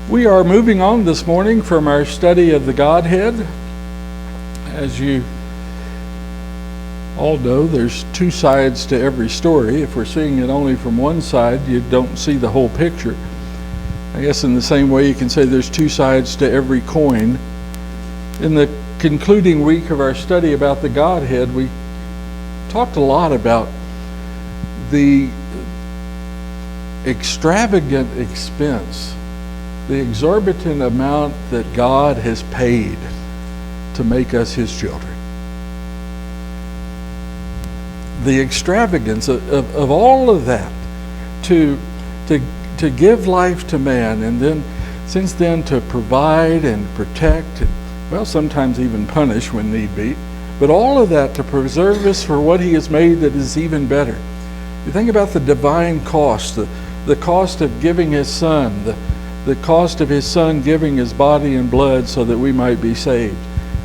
We are moving on this morning from our study of the Godhead. As you all know, there's two sides to every story. If we're seeing it only from one side, you don't see the whole picture. I guess in the same way you can say there's two sides to every coin. In the concluding week of our study about the Godhead, we talked a lot about the extravagant expense, the exorbitant amount that God has paid to make us His children. The extravagance of all of that to give life to man, and then since then to provide and protect, and, well, sometimes even punish when need be, but all of that to preserve us for what He has made that is even better. You think about the divine cost, the cost of giving His Son, the cost of His Son giving His body and blood so that we might be saved.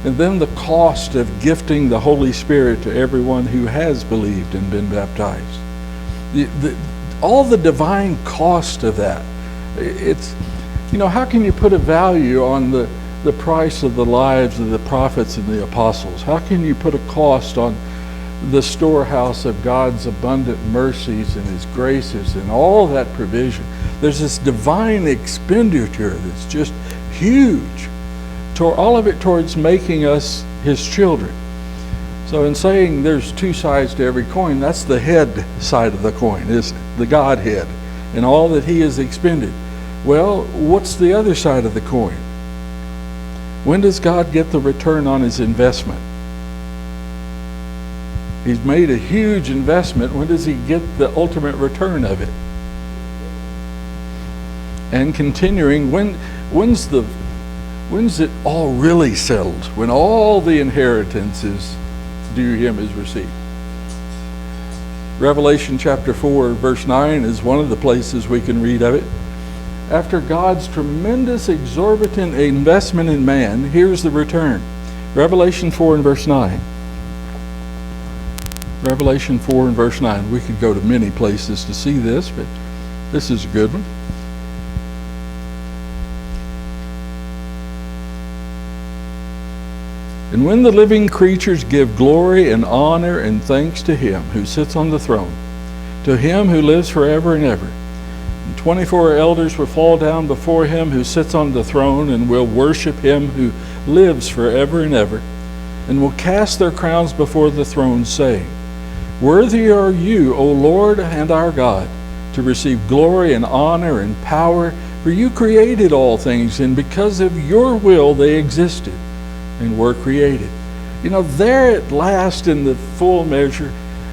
And then the cost of gifting the Holy Spirit to everyone who has believed and been baptized. All the divine cost of that. It's, how can you put a value on the price of the lives of the prophets and the apostles? How can you put a cost on the storehouse of God's abundant mercies and His graces and all that provision? There's this divine expenditure that's just huge, all of it towards making us His children. So in saying there's two sides to every coin, that's the head side of the coin, isn't it? The Godhead and all that He has expended. Well, what's the other side of the coin? When does God get the return on His investment? He's made a huge investment. When does He get the ultimate return of it? And continuing, when's it all really settled? When all the inheritance is due Him is received. Revelation chapter 4 verse 9 is one of the places we can read of it. After God's tremendous exorbitant investment in man, here's the return. Revelation 4 and verse 9. Revelation 4 and verse 9. We could go to many places to see this, but this is a good one. And when the living creatures give glory and honor and thanks to Him who sits on the throne, to Him who lives forever and ever, and 24 elders will fall down before Him who sits on the throne and will worship Him who lives forever and ever, and will cast their crowns before the throne, saying, Worthy are You, O Lord and our God, to receive glory and honor and power, for You created all things, and because of Your will they existed and were created. There at last in the full measure,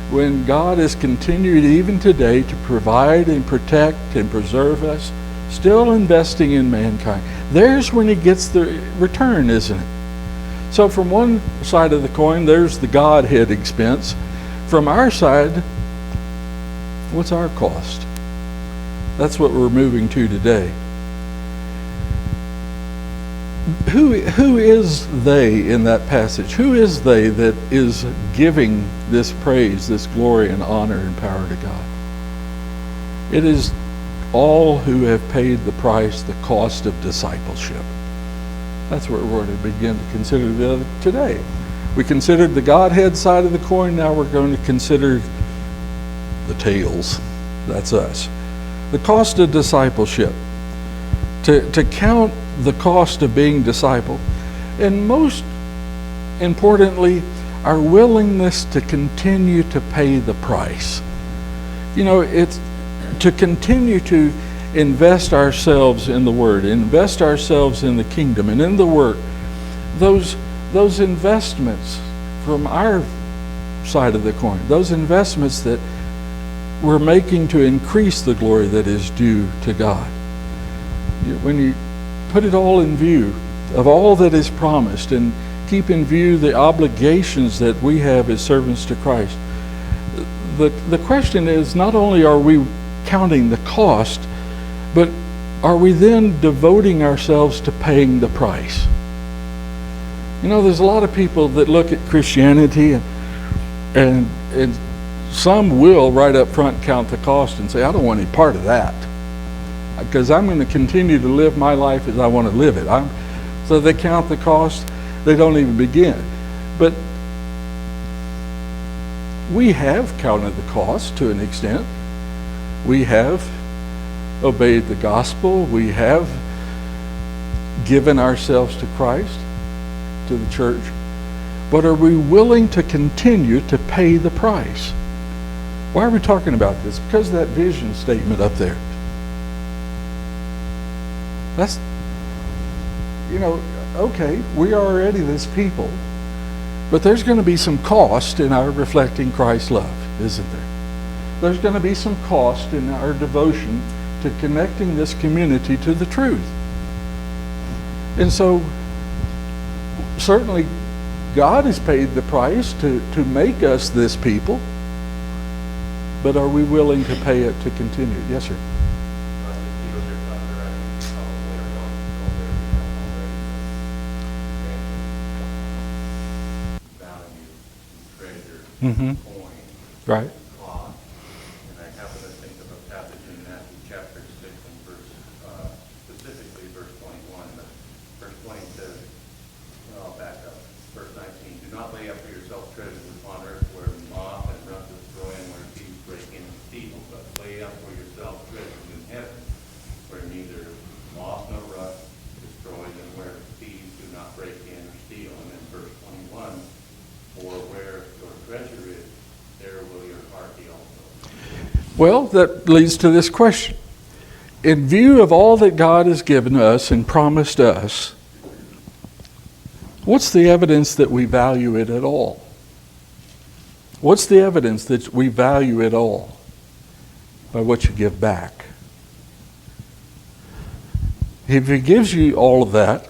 when God has continued even today to provide and protect and preserve us, still investing in mankind, there's when He gets the return, isn't it? So from one side of the coin, there's the Godhead expense. From our side, what's our cost? That's what we're moving to today. Who is they in that passage? Who is they that is giving this praise, this glory and honor and power to God? It is all who have paid the price, the cost of discipleship. That's what we're going to begin to consider today. We considered the Godhead side of the coin. Now we're going to consider the tails. That's us. The cost of discipleship. To count the cost of being discipled, and most importantly, our willingness to continue to pay the price. It's to continue to invest ourselves in the Word, invest ourselves in the kingdom and in the work. Those investments from our side of the coin, those investments that we're making to increase the glory that is due to God. When you put it all in view of all that is promised and keep in view the obligations that we have as servants to Christ, the question is, not only are we counting the cost, but are we then devoting ourselves to paying the price? There's a lot of people that look at Christianity and some will right up front count the cost and say, I don't want any part of that. because I'm going to continue to live my life as I want to live it. So they count the cost. They don't even begin. But we have counted the cost to an extent. We have obeyed the gospel. We have given ourselves to Christ, to the church. But are we willing to continue to pay the price? Why are we talking about this? Because of that vision statement up there. That's, okay, we are already this people, but there's going to be some cost in our reflecting Christ's love, isn't there? There's going to be some cost in our devotion to connecting this community to the truth. And so, certainly, God has paid the price to make us this people, but are we willing to pay it to continue? Yes, sir. Mm-hmm. Right. And I happen to think of a passage in Matthew chapter 6 and specifically verse 21. But verse 20 says, well, I'll back up. Verse 19, do not lay up for yourself treasures upon earth where moth and rust destroy and where thieves break in and steal, but lay up for yourself treasures in heaven where neither moth nor rust destroys and where thieves do not break in or steal. And then verse 21, for where your treasure is, there will your heart be also. Well, that leads to this question. In view of all that God has given us and promised us, what's the evidence that we value it at all? What's the evidence that we value it all? By what you give back. If He gives you all of that,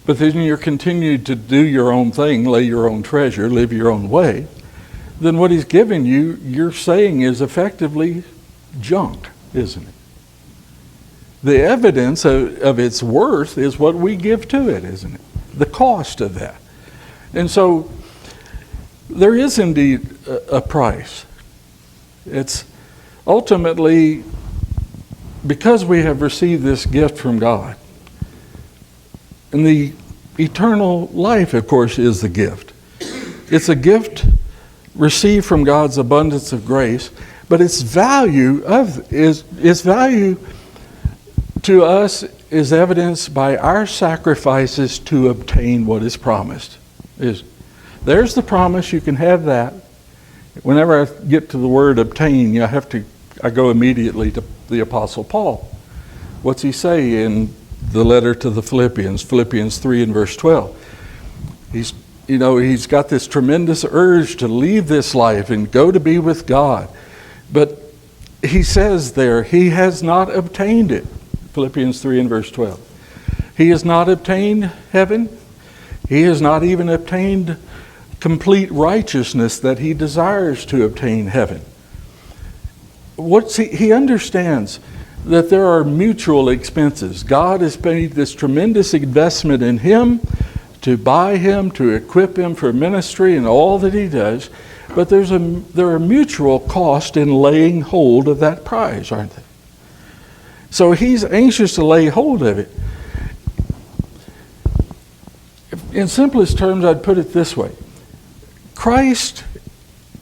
but then you're continued to do your own thing, lay your own treasure, live your own way, then what He's given you, you're saying is effectively junk, isn't it? The evidence of its worth is what we give to it, isn't it? The cost of that. And so there is indeed a price. It's ultimately because we have received this gift from God. And the eternal life, of course, is the gift. It's a gift received from God's abundance of grace, but its value to us is evidenced by our sacrifices to obtain what is promised. There's the promise, you can have that. Whenever I get to the word obtain, I go immediately to the Apostle Paul. What's he say in the letter to the Philippians 3 and verse 12? He's got this tremendous urge to leave this life and go to be with God. But he says there, he has not obtained it. Philippians 3 and verse 12. He has not obtained heaven. He has not even obtained complete righteousness that he desires to obtain heaven. He understands that there are mutual expenses. God has made this tremendous investment in him to buy him, to equip him for ministry and all that he does. But there are mutual costs in laying hold of that prize, aren't there? So he's anxious to lay hold of it. In simplest terms, I'd put it this way. Christ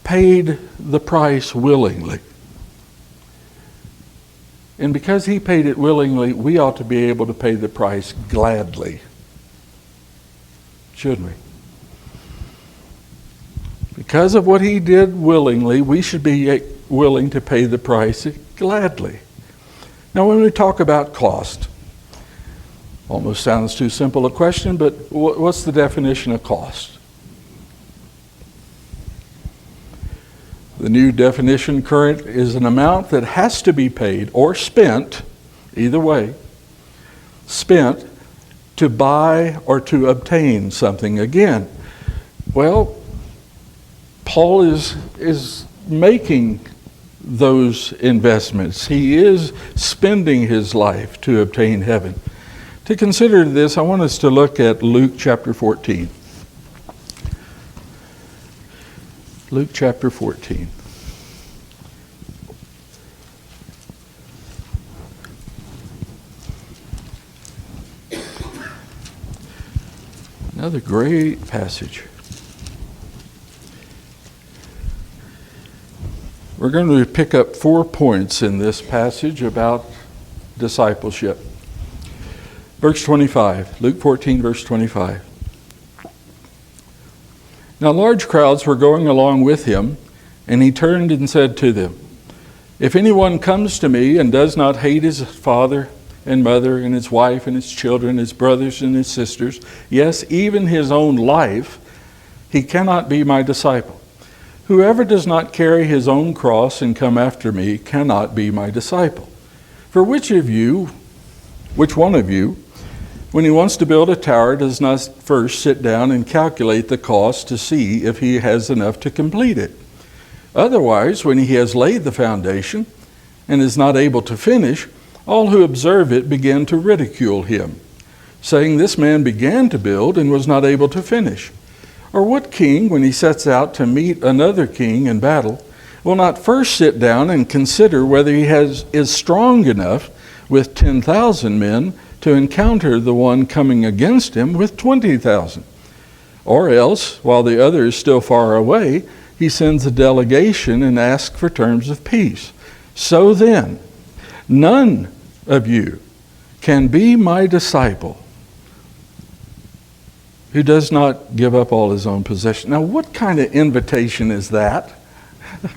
paid the price willingly. And because he paid it willingly, we ought to be able to pay the price gladly. Shouldn't we? Because of what he did willingly, we should be willing to pay the price gladly. Now, when we talk about cost, almost sounds too simple a question, but what's the definition of cost? The new definition current is an amount that has to be paid or spent, either way, spent to buy or to obtain something again. Well, Paul is making those investments. He is spending his life to obtain heaven. To consider this, I want us to look at Luke chapter 14. Luke chapter 14. Another great passage. We're going to pick up 4 points in this passage about discipleship. Verse 25, Luke 14, verse 25. Now large crowds were going along with him, and he turned and said to them, "If anyone comes to me and does not hate his father and mother and his wife and his children, his brothers and his sisters, yes, even his own life, he cannot be my disciple. Whoever does not carry his own cross and come after me cannot be my disciple. For which one of you, when he wants to build a tower, does not first sit down and calculate the cost to see if he has enough to complete it? Otherwise, when he has laid the foundation and is not able to finish, all who observe it begin to ridicule him, saying, 'This man began to build and was not able to finish.' Or what king, when he sets out to meet another king in battle, will not first sit down and consider whether he is strong enough with 10,000 men to encounter the one coming against him with 20,000? Or else, while the other is still far away, he sends a delegation and asks for terms of peace. So then, none of you can be my disciple who does not give up all his own possession." Now, what kind of invitation is that?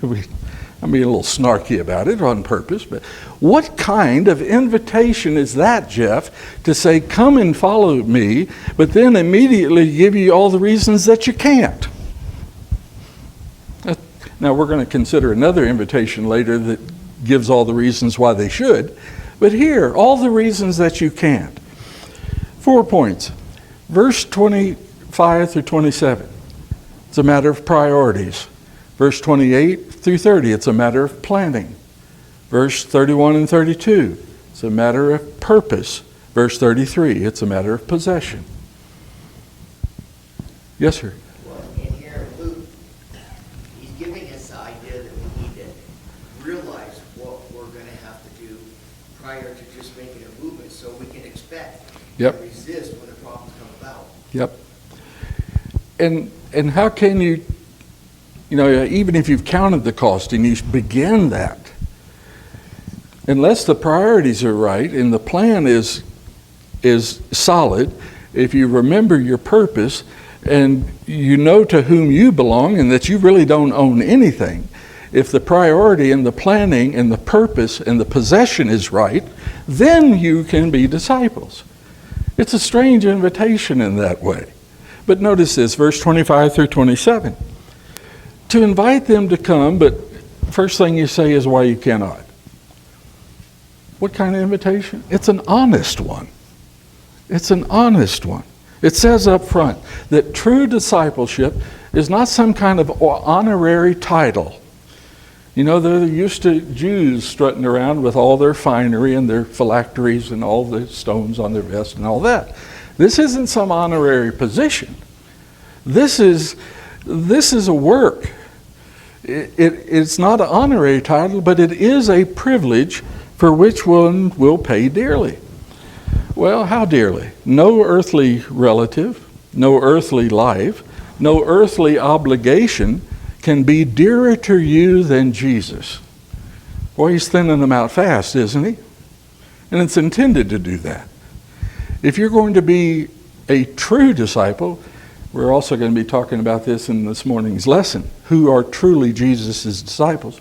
I'm being a little snarky about it on purpose, but what kind of invitation is that, Jeff, to say, "Come and follow me," but then immediately give you all the reasons that you can't? Now, we're going to consider another invitation later that gives all the reasons why they should, but here, all the reasons that you can't. 4 points. Verse 25 through 27, it's a matter of priorities. Verse 28 through 30, it's a matter of planning. Verse 31 and 32, it's a matter of purpose. Verse 33, it's a matter of possession. Yes, sir? Well, in here, Luke, he's giving us the idea that we need to realize what we're going to have to do prior to just making a movement so we can expect Yep. and resist when the problems come about. Yep. And how can you even if you've counted the cost and you begin that, unless the priorities are right and the plan is solid, if you remember your purpose and you know to whom you belong and that you really don't own anything, if the priority and the planning and the purpose and the possession is right, then you can be disciples. It's a strange invitation in that way. But notice this, verse 25 through 27. To invite them to come, but first thing you say is why you cannot. What kind of invitation? It's an honest one. It's an honest one. It says up front that true discipleship is not some kind of honorary title. You know, they're used to Jews strutting around with all their finery and their phylacteries and all the stones on their vest and all that. This isn't some honorary position. This is a work. It's not an honorary title, but it is a privilege for which one will pay dearly. Well, how dearly? No earthly relative, no earthly life, no earthly obligation can be dearer to you than Jesus. Boy, he's thinning them out fast, isn't he? And it's intended to do that. If you're going to be a true disciple, we're also going to be talking about this in this morning's lesson, who are truly Jesus' disciples.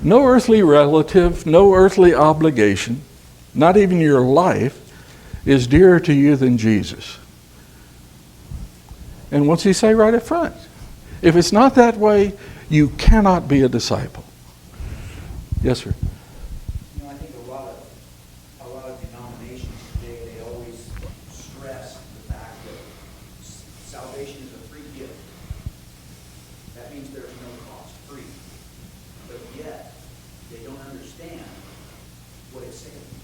No earthly relative, no earthly obligation, not even your life, is dearer to you than Jesus. And what's he say right up front? If it's not that way, you cannot be a disciple. Yes, sir. You know, I think a lot of denominations today, they always stress the fact that salvation is a free gift. That means there's no cost, free. But yet, they don't understand what it's saying.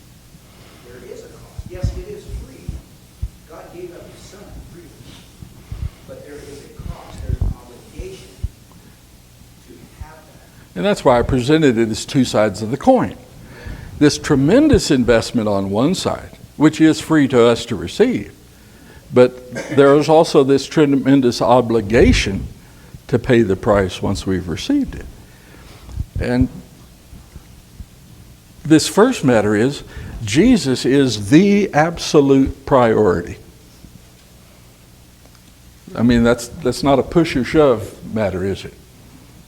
There is a cost. Yes, it is free. God gave up his son freely. But there is a cost. There's an obligation to have that. And that's why I presented it as two sides of the coin. This tremendous investment on one side, which is free to us to receive. But there is also this tremendous obligation to pay the price once we've received it. And this first matter is, Jesus is the absolute priority. I mean, that's not a push or shove matter, is it?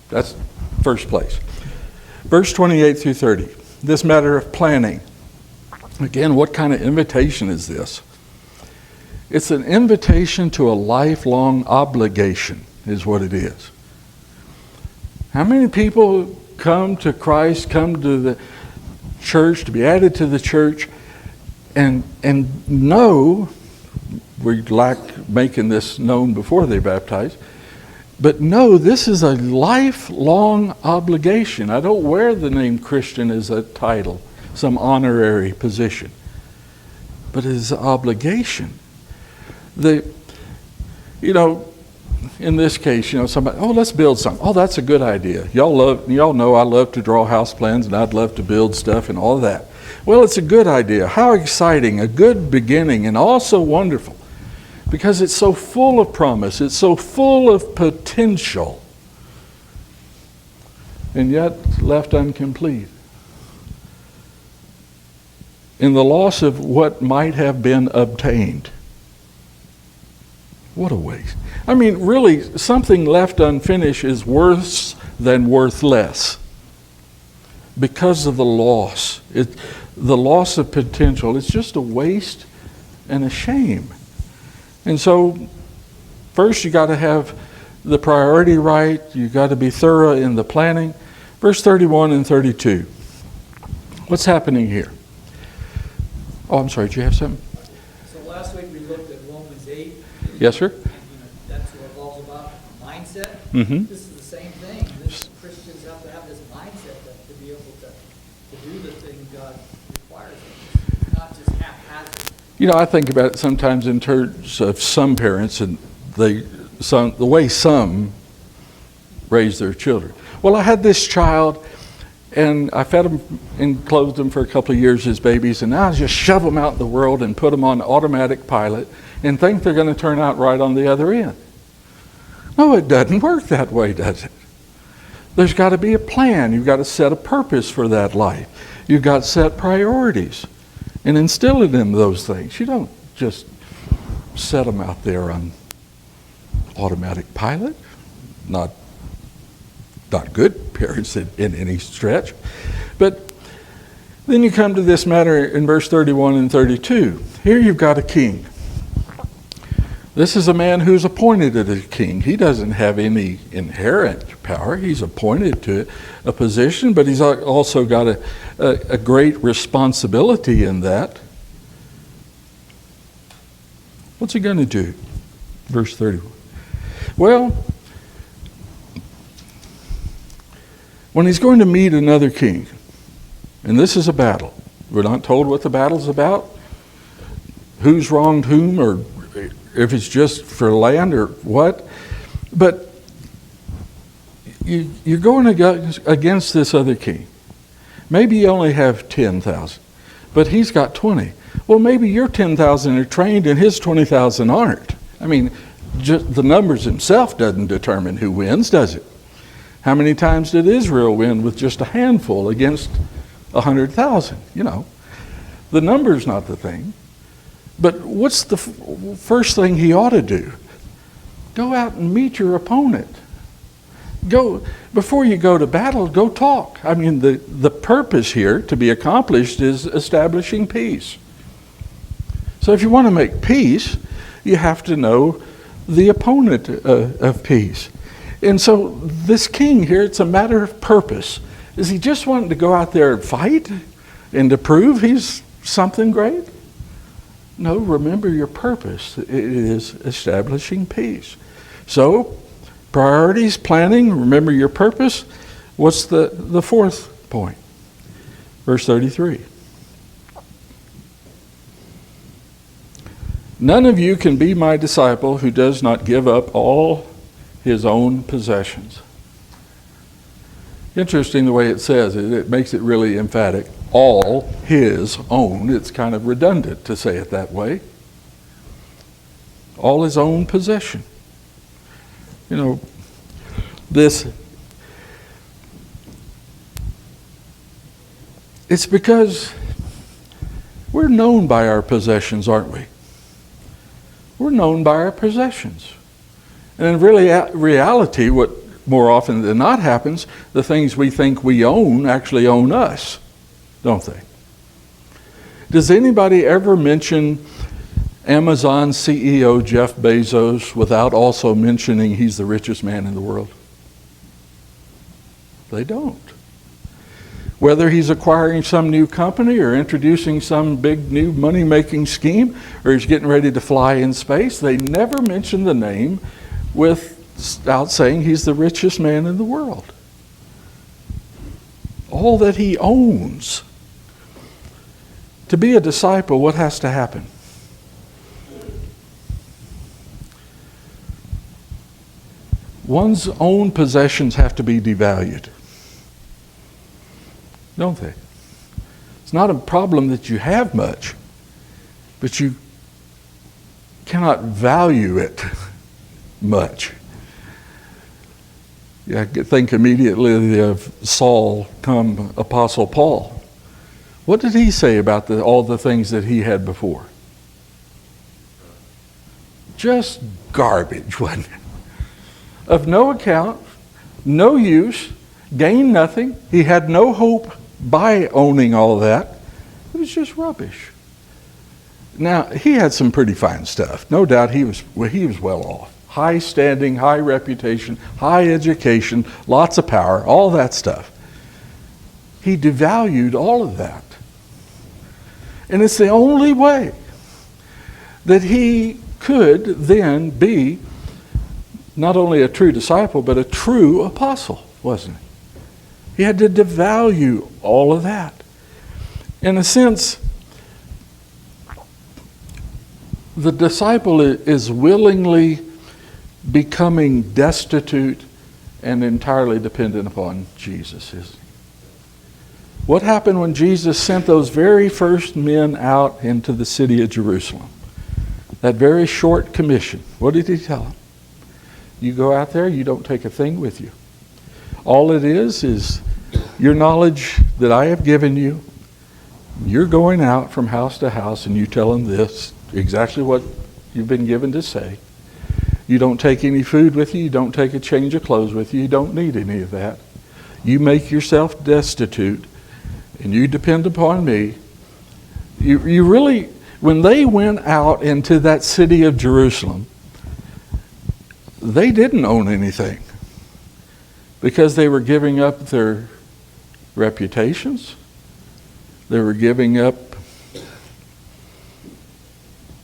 That's first place. Verse 28 through 30, this matter of planning. Again, what kind of invitation is this? It's an invitation to a lifelong obligation, is what it is. How many people come to Christ, come to the church, to be added to the church, and know, we lack making this known before they baptize, but know this is a lifelong obligation. I don't wear the name Christian as a title, some honorary position, but it is an obligation. In this case, somebody, let's build something. Oh, that's a good idea. Y'all know I love to draw house plans and I'd love to build stuff and all of that. Well, it's a good idea. How exciting, a good beginning, and also wonderful. Because it's so full of promise, it's so full of potential, and yet left incomplete. In the loss of what might have been obtained. What a waste. I mean, really, something left unfinished is worse than worthless because of the loss. The loss of potential. It's just a waste and a shame. And so, first you got to have the priority right. You got to be thorough in the planning. Verse 31 and 32. What's happening here? Oh, I'm sorry. Did you have something? So last week we looked at Romans 8. Yes, sir. And, that's what it's all about, mindset. Mm-hmm. This is the same thing. Christians have to have this mindset to be able to do the thing God requires of us. It's not just haphazard. I think about it sometimes in terms of some parents and the way some raise their children. Well, I had this child, and I fed them and clothed them for a couple of years as babies, and now I just shove them out in the world and put them on automatic pilot and think they're going to turn out right on the other end. No, it doesn't work that way, does it? There's got to be a plan. You've got to set a purpose for that life. You've got to set priorities and instill in them those things. You don't just set them out there on automatic pilot. Not good parents in any stretch. But then you come to this matter in verse 31 and 32. Here you've got a king. This is a man who's appointed as a king. He doesn't have any inherent power. He's appointed to a position, but he's also got a great responsibility in that. What's he going to do? Verse 31. Well, when he's going to meet another king, and this is a battle. We're not told what the battle's about, who's wronged whom, or if it's just for land or what. But you're going against this other king. Maybe you only have 10,000, but he's got 20. Well, maybe your 10,000 are trained and his 20,000 aren't. I mean, just the numbers themselves doesn't determine who wins, does it? How many times did Israel win with just a handful against 100,000? The number's not the thing. But what's the first thing he ought to do? Go out and meet your opponent. Before you go to battle, go talk. I mean, the purpose here to be accomplished is establishing peace. So if you want to make peace, you have to know the opponent of peace. And so this king here, it's a matter of purpose. Is he just wanting to go out there and fight and to prove he's something great? No, remember your purpose. It is establishing peace. So, priorities, planning, remember your purpose. What's the fourth point? Verse 33. None of you can be my disciple who does not give up all his own possessions. Interesting the way it says it. It makes it really emphatic. all his own. It's kind of redundant to say it that way. All his own possession. You know, it's because we're known by our possessions, aren't we? We're known by our possessions. And in reality, what more often than not happens, the things we think we own actually own us, don't they? Does anybody ever mention Amazon CEO Jeff Bezos without also mentioning he's the richest man in the world? They don't. Whether he's acquiring some new company or introducing some big new money-making scheme or he's getting ready to fly in space, they never mention the name without saying he's the richest man in the world. All that he owns. To be a disciple, what has to happen? One's own possessions have to be devalued. Don't they? It's not a problem that you have much, but you cannot value it much. Yeah, I think immediately of Saul come Apostle Paul. What did he say about all the things that he had before? Just garbage, wasn't it? Of no account, no use, gained nothing. He had no hope by owning all that. It was just rubbish. Now, he had some pretty fine stuff. No doubt he was well off. High standing, high reputation, high education, lots of power, all that stuff. He devalued all of that. And it's the only way that he could then be not only a true disciple, but a true apostle, wasn't he? He had to devalue all of that. In a sense, the disciple is willingly becoming destitute and entirely dependent upon Jesus, isn't he? What happened when Jesus sent those very first men out into the city of Jerusalem? That very short commission. What did he tell them? You go out there, you don't take a thing with you. All it is your knowledge that I have given you. You're going out from house to house and you tell them this, exactly what you've been given to say. You don't take any food with you. You don't take a change of clothes with you. You don't need any of that. You make yourself destitute and you depend upon me. You really, when they went out into that city of Jerusalem, they didn't own anything because they were giving up their reputations. They were giving up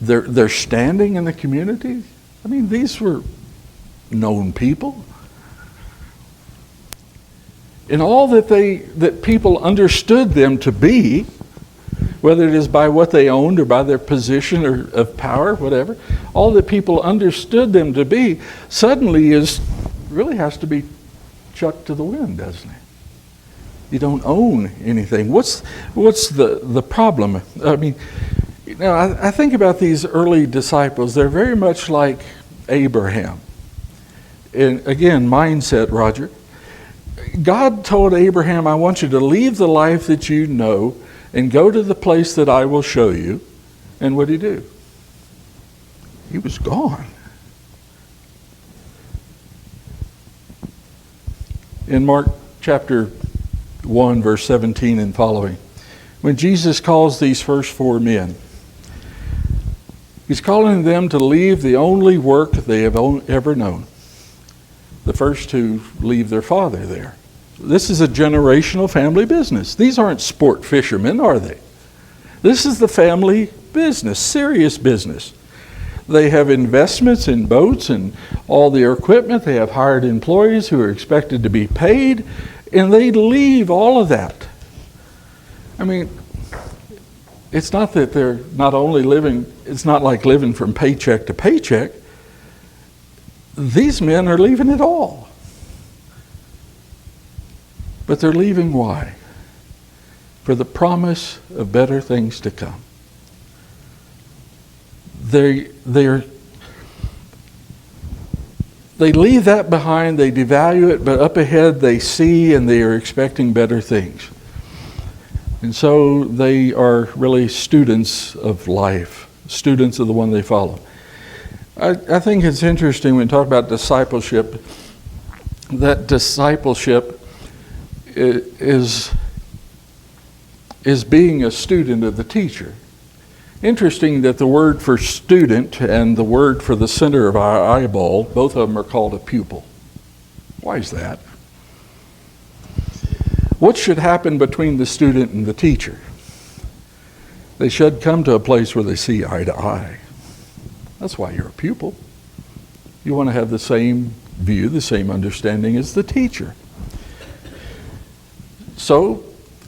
their standing in the community. I mean, these were known people. And all that people understood them to be, whether it is by what they owned or by their position or of power, whatever, all that people understood them to be suddenly really has to be chucked to the wind, doesn't it? You don't own anything. What's the problem? I mean, I think about these early disciples. They're very much like Abraham. And again, mindset, Roger. God told Abraham, I want you to leave the life that you know and go to the place that I will show you. And what did he do? He was gone. In Mark chapter 1, verse 17 and following, when Jesus calls these first four men, he's calling them to leave the only work they have ever known. The first to leave their father there. This is a generational family business. These aren't sport fishermen, are they? This is the family business, serious business. They have investments in boats and all their equipment. They have hired employees who are expected to be paid, and they leave all of that. I mean, it's not that they're not only living, it's not like living from paycheck to paycheck. These men are leaving it all. But they're leaving why? for the promise of better things to come. They leave that behind, they devalue it, but up ahead they see and they are expecting better things. And so they are really students of life, students of the one they follow. I think it's interesting when we talk about discipleship, that discipleship is being a student of the teacher. Interesting that the word for student and the word for the center of our eyeball, both of them are called a pupil. Why is that? What should happen between the student and the teacher? They should come to a place where they see eye to eye. That's why you're a pupil. You want to have the same view, the same understanding as the teacher. So,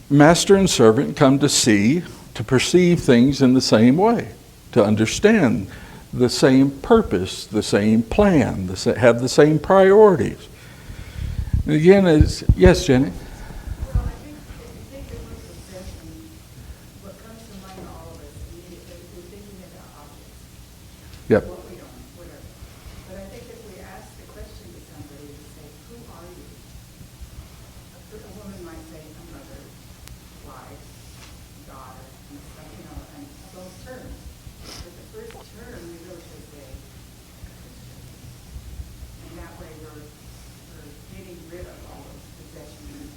master and servant come to see, to perceive things in the same way, to understand the same purpose, the same plan, have the same priorities. And again, yes, Jenny? Well, I think if you think of word possession, what comes to mind to all of us immediately, we're thinking about objects. Yep. What we own, whatever. But I think if we ask the question to somebody to say, who are you? A woman might say, a mother, wife, daughter, and stuff, and those terms. But the first term, we really should say, Christian. And that way we're getting rid of all those possessions.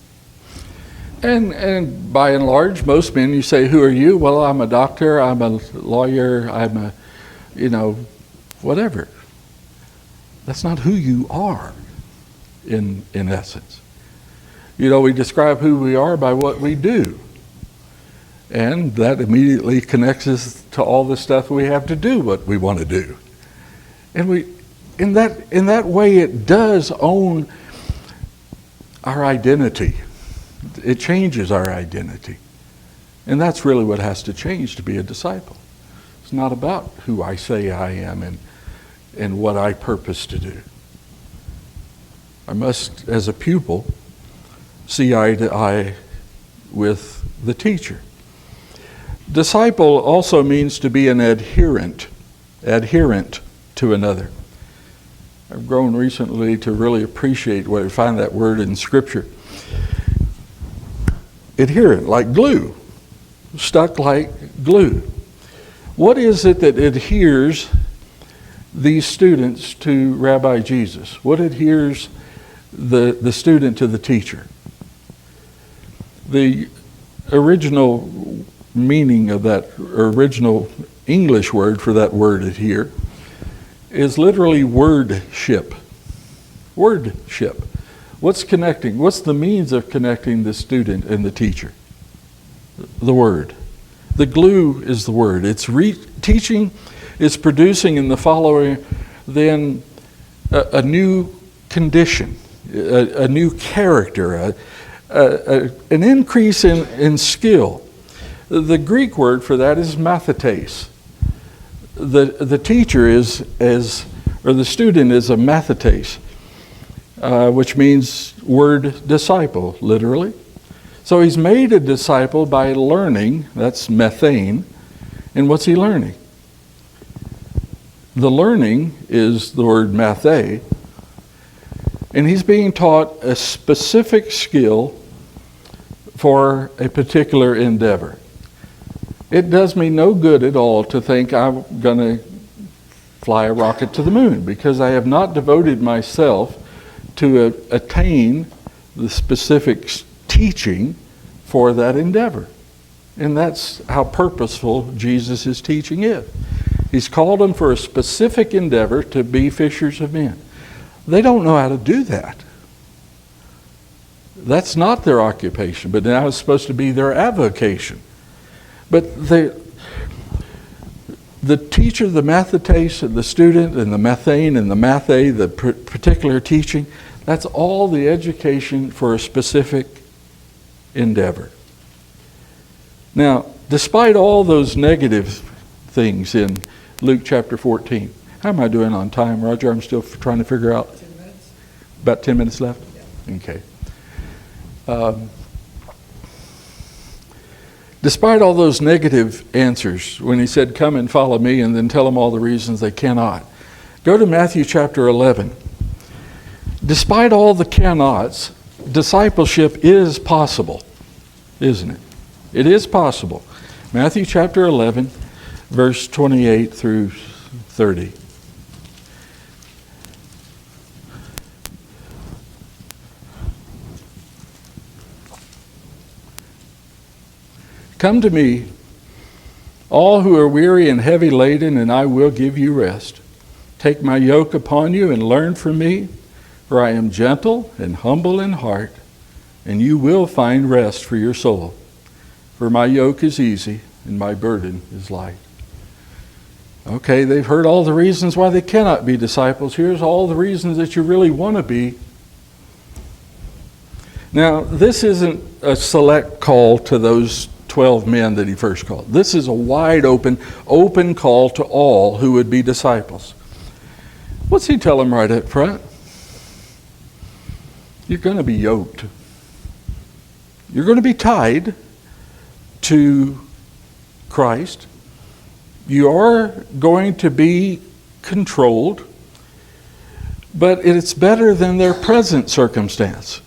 And by and large, most men, you say, who are you? Well, I'm a doctor, I'm a lawyer, I'm a, whatever. That's not who you are, in essence. We describe who we are by what we do. And that immediately connects us to all the stuff we have to do what we want to do. And in that way, it does own our identity. It changes our identity. And that's really what has to change to be a disciple. It's not about who I say I am and what I purpose to do. I must, as a pupil, see eye to eye with the teacher. Disciple also means to be an adherent to another. I've grown recently to really appreciate where I find that word in Scripture. Adherent, like glue, stuck like glue. What is it that adheres these students to Rabbi Jesus? What adheres the student to the teacher? The original meaning of that original English word for that word adhere is literally wordship. Wordship. What's connecting? What's the means of connecting the student and the teacher? The word. The glue is the word. It's teaching, it's producing in the follower then a new condition, a new character, an increase in skill. The Greek word for that is mathetes. The teacher or the student is a mathetes, which means word disciple, literally. So he's made a disciple by learning, that's methane, and what's he learning? The learning is the word mathe, and he's being taught a specific skill for a particular endeavor. It does me no good at all to think I'm going to fly a rocket to the moon because I have not devoted myself to attain the specific teaching for that endeavor. And that's how purposeful Jesus' teaching is. He's called them for a specific endeavor to be fishers of men. They don't know how to do that. That's not their occupation, but now it's supposed to be their avocation. But the teacher, the mathetes, and the student, and the methane, and the mathe, the particular teaching, that's all the education for a specific endeavor. Now, despite all those negative things in Luke chapter 14, how am I doing on time, Roger? I'm still trying to figure out. 10 minutes? About 10 minutes left? Yeah. Okay. Despite all those negative answers, when he said, come and follow me, and then tell them all the reasons they cannot. Go to Matthew chapter 11. Despite all the cannots, discipleship is possible, isn't it? It is possible. Matthew chapter 11, verse 28 through 30. Come to me, all who are weary and heavy laden, and I will give you rest. Take my yoke upon you and learn from me, for I am gentle and humble in heart, and you will find rest for your soul. For my yoke is easy and my burden is light. Okay, they've heard all the reasons why they cannot be disciples. Here's all the reasons that you really want to be. Now, this isn't a select call to those 12 men that he first called. This is a wide open call to all who would be disciples. What's he tell them right up front? You're going to be yoked. You're going to be tied to Christ. You are going to be controlled, but it's better than their present circumstance.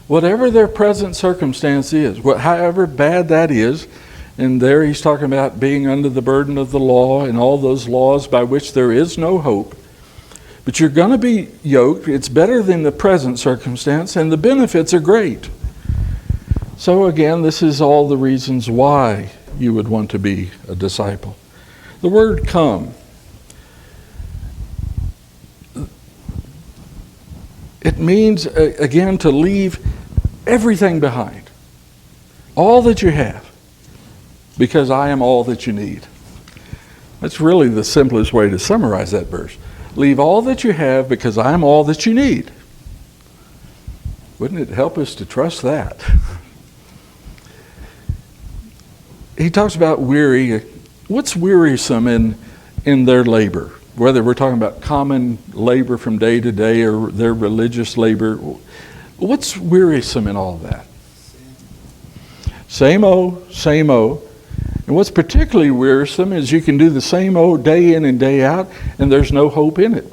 Whatever their present circumstance is, however bad that is, and there he's talking about being under the burden of the law and all those laws by which there is no hope. But you're going to be yoked. It's better than the present circumstance, and the benefits are great. So again, this is all the reasons why you would want to be a disciple. The word come. It means, again, to leave everything behind. All that you have. Because I am all that you need. That's really the simplest way to summarize that verse. Leave all that you have because I am all that you need. Wouldn't it help us to trust that? He talks about weary. What's wearisome in their labor? Whether we're talking about common labor from day to day or their religious labor, what's wearisome in all that? Same old, same old. And what's particularly wearisome is you can do the same old day in and day out, and there's no hope in it.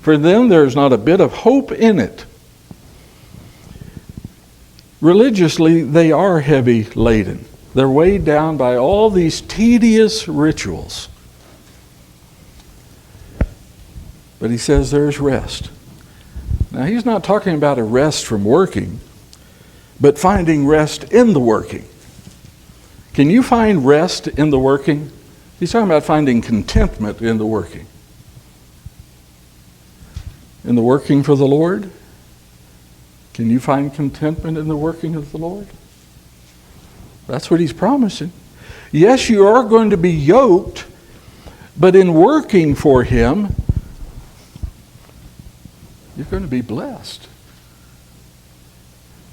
For them, there's not a bit of hope in it. Religiously, they are heavy laden. They're weighed down by all these tedious rituals. But he says there's rest. Now, he's not talking about a rest from working, but finding rest in the working. Can you find rest in the working? He's talking about finding contentment in the working. In the working for the Lord? Can you find contentment in the working of the Lord? That's what he's promising. Yes, you are going to be yoked, but in working for him, you're going to be blessed.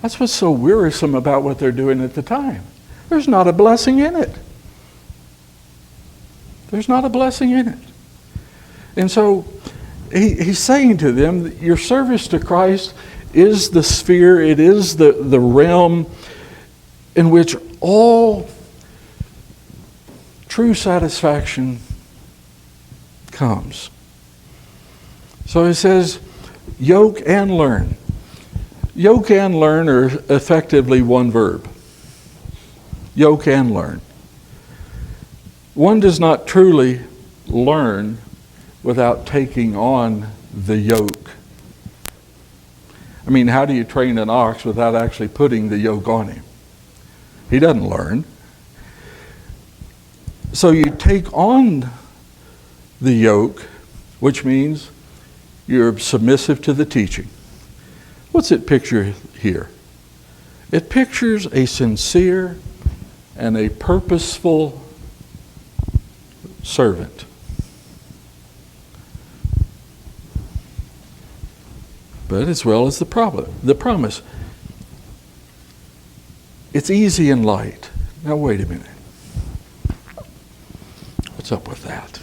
That's what's so wearisome about what they're doing at the time. There's not a blessing in it. There's not a blessing in it. And so he's saying to them, your service to Christ is the sphere, it is the realm in which all true satisfaction comes. So he says, yoke and learn. Yoke and learn are effectively one verb. Yoke and learn. One does not truly learn without taking on the yoke. I mean, how do you train an ox without actually putting the yoke on him? He doesn't learn. So you take on the yoke, which means you're submissive to the teaching. What's it picture here? It pictures a sincere and a purposeful servant. But as well as the promise. It's easy and light. Now wait a minute. What's up with that?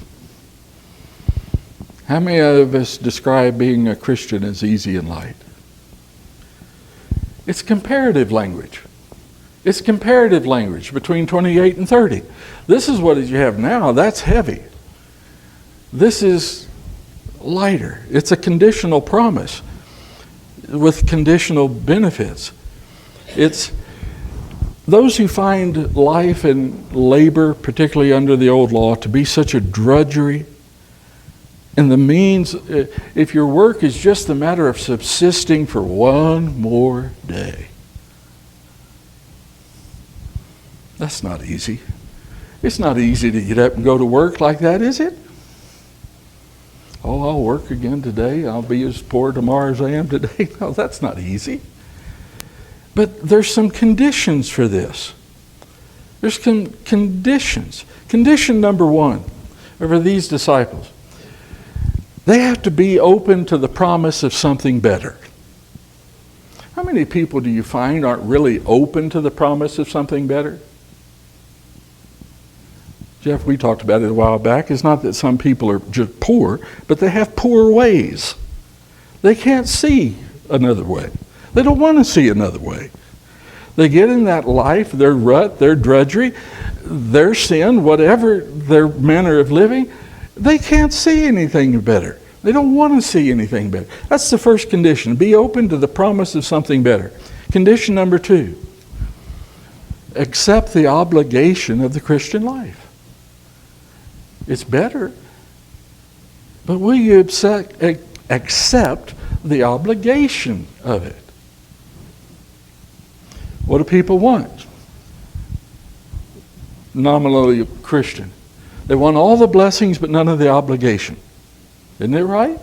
How many of us describe being a Christian as easy and light? It's comparative language. It's comparative language between 28 and 30. This is what you have now. That's heavy. This is lighter. It's a conditional promise with conditional benefits. It's those who find life and labor, particularly under the old law, to be such a drudgery, and the means, if your work is just a matter of subsisting for one more day, that's not easy. It's not easy to get up and go to work like that, is it? Oh, I'll work again today. I'll be as poor tomorrow as I am today. No, that's not easy. But there's some conditions for this. There's conditions. Condition number one for these disciples. They have to be open to the promise of something better. How many people do you find aren't really open to the promise of something better? Jeff, we talked about it a while back. It's not that some people are just poor, but they have poor ways. They can't see another way. They don't want to see another way. They get in that life, their rut, their drudgery, their sin, whatever their manner of living, they can't see anything better. They don't want to see anything better. That's the first condition. Be open to the promise of something better. Condition number two, accept the obligation of the Christian life. It's better, but will you accept the obligation of it? What do people want? Nominally Christian. They want all the blessings but none of the obligation. Isn't it right?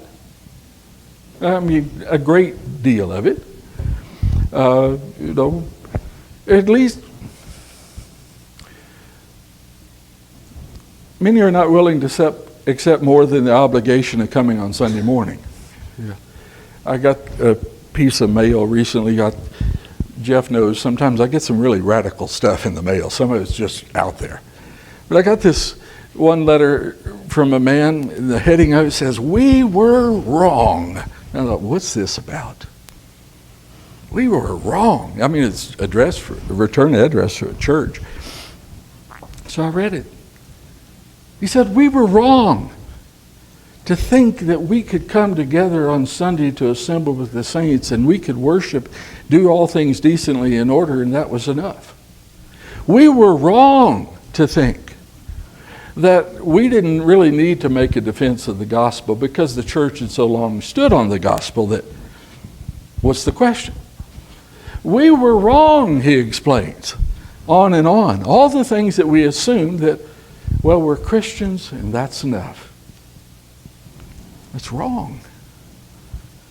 I mean, a great deal of it. At least many are not willing to accept more than the obligation of coming on Sunday morning. Yeah. I got a piece of mail recently. Jeff knows sometimes I get some really radical stuff in the mail. Some of it's just out there. But I got this one letter from a man. The heading of it says, "We were wrong." And I thought, what's this about? We were wrong. I mean, it's a return address for a church. So I read it. He said, we were wrong to think that we could come together on Sunday to assemble with the saints and we could worship, do all things decently in order, and that was enough. We were wrong to think that we didn't really need to make a defense of the gospel because the church had so long stood on the gospel that, what's the question? We were wrong, he explains, on and on. All the things that we assumed that, well, we're Christians and that's enough. That's wrong.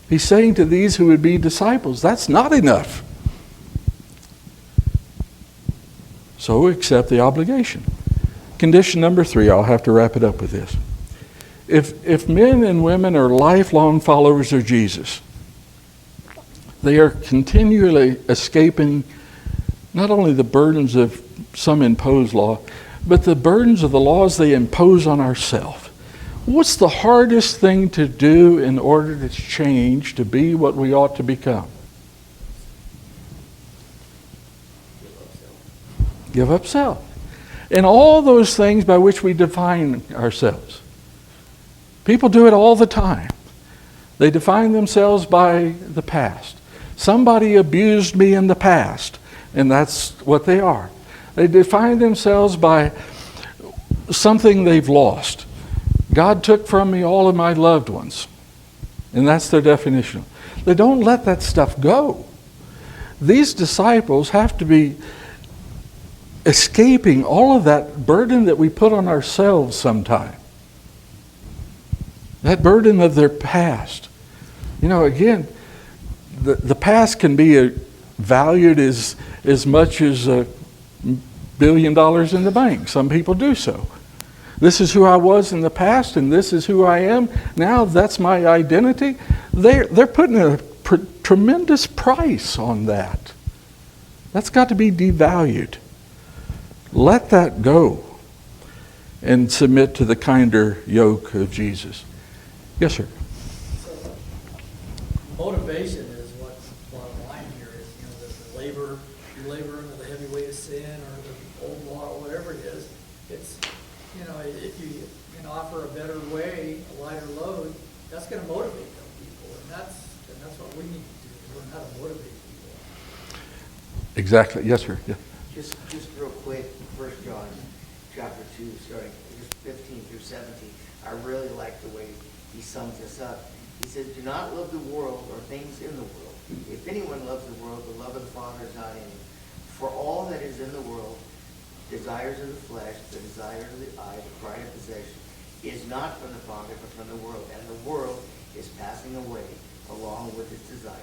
He's saying to these who would be disciples, that's not enough. So accept the obligation. Condition number 3, I'll have to wrap it up with this. If men and women are lifelong followers of Jesus, they are continually escaping not only the burdens of some imposed law, but the burdens of the laws they impose on ourselves. What's the hardest thing to do in order to change to be what we ought to become? Give up self. And all those things by which we define ourselves. People do it all the time. They define themselves by the past. Somebody abused me in the past, and that's what they are. They define themselves by something they've lost. God took from me all of my loved ones, and that's their definition. They don't let that stuff go. These disciples have to be escaping all of that burden that we put on ourselves sometime. That burden of their past. You know, again, the past can be valued as much as $1 billion in the bank. Some people do so. This is who I was in the past, and this is who I am now. That's my identity. They're putting a tremendous price on that. That's got to be devalued. Let that go and submit to the kinder yoke of Jesus. Yes, sir. So, motivation is what's bottom line here is, the labor, you labor under the heavy weight it's, if you can offer a better way, a lighter load, that's gonna motivate them people, and that's what we need to do, learn how to motivate people. Exactly. Yes, sir. Yeah. Just real quick, 1 John chapter 2, starting just 15 through 17. I really like the way he sums this up. He says, do not love the world or things in the world. If anyone loves the world, the love of the Father is not in him. For all that is in the world, desires of the flesh, the desire of the eye, the pride of possession, is not from the Father, but from the world. And the world is passing away along with its desires.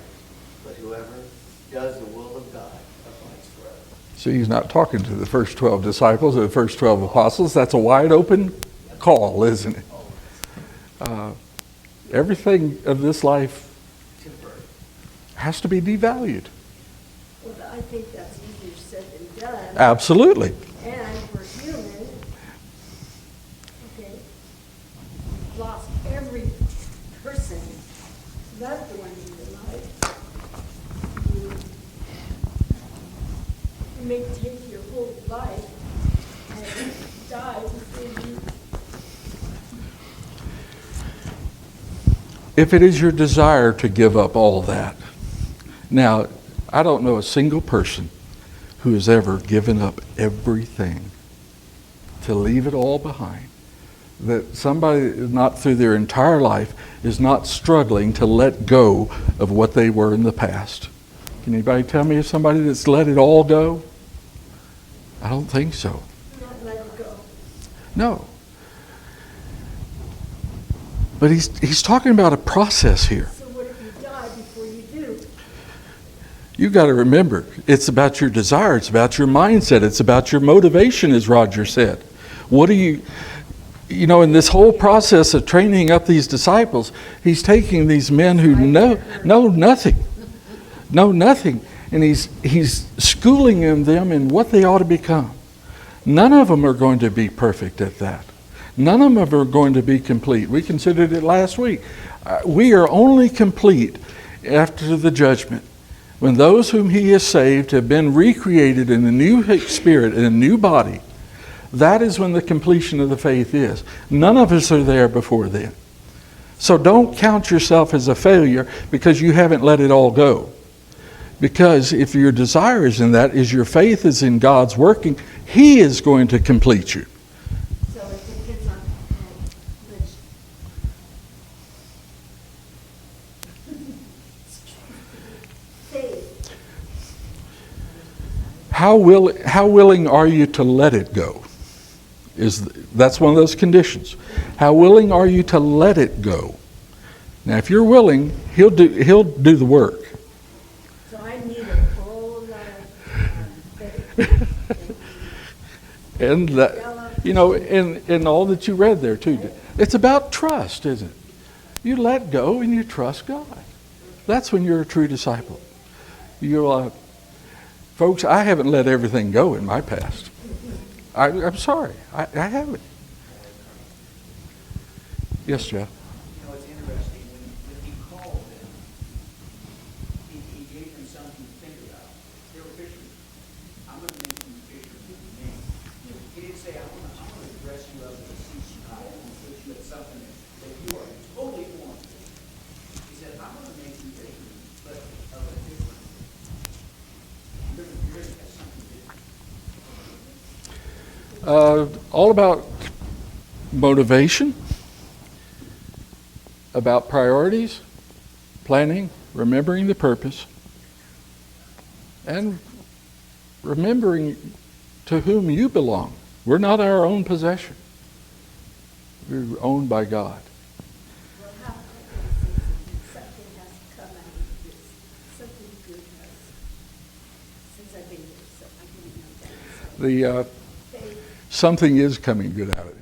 But whoever does the will of God abides forever. So he's not talking to the first 12 disciples or the first 12 apostles. That's a wide open call, isn't it? Everything of this life Temporary. has to be devalued. Well, I think that's easier said than done. Absolutely. And we're human. Okay. Lost every person, loved one in your life. You may take your whole life and die before you. If it is your desire to give up all that. Now, I don't know a single person who has ever given up everything to leave it all behind. That somebody, not through their entire life, is not struggling to let go of what they were in the past. Can anybody tell me of somebody that's let it all go? I don't think so. Not let it go. No. But he's talking about a process here. So what if you die before you do? You've got to remember, it's about your desire, it's about your mindset, it's about your motivation, as Roger said. What do you in this whole process of training up these disciples, he's taking these men who know nothing, and he's schooling them in what they ought to become. None of them are going to be perfect at that. None of them are going to be complete. We considered it last week. We are only complete after the judgment, when those whom he has saved have been recreated in a new spirit, in a new body. That is when the completion of the faith is. None of us are there before then. So don't count yourself as a failure because you haven't let it all go. Because if your desire is in that, is your faith is in God's working, he is going to complete you. So it depends on which. Faith. How willing are you to let it go? That's one of those conditions. How willing are you to let it go? Now, if you're willing, he'll do the work. So I need a whole lot of faith. And that, in all that you read there too, it's about trust, isn't it? You let go and you trust God. That's when you're a true disciple. Folks, I haven't let everything go in my past. I'm sorry, I haven't. Yes, Jeff. It's interesting, when he called them, he gave them something to think about. They were fishermen. I'm going to make them fishers of men. He didn't say, I'm going to dress you up as a sea tonight. I'm going to put you at something that you are totally foreign to. He said, I'm going to make you fishers, but of a different. You're going to have something different. All about motivation, about priorities, planning, remembering the purpose, and remembering to whom you belong. We're not our own possession. We're owned by God. Well, how something has come out of this. Something good has, since I've been here, so I didn't know that. So Something is coming good out of it.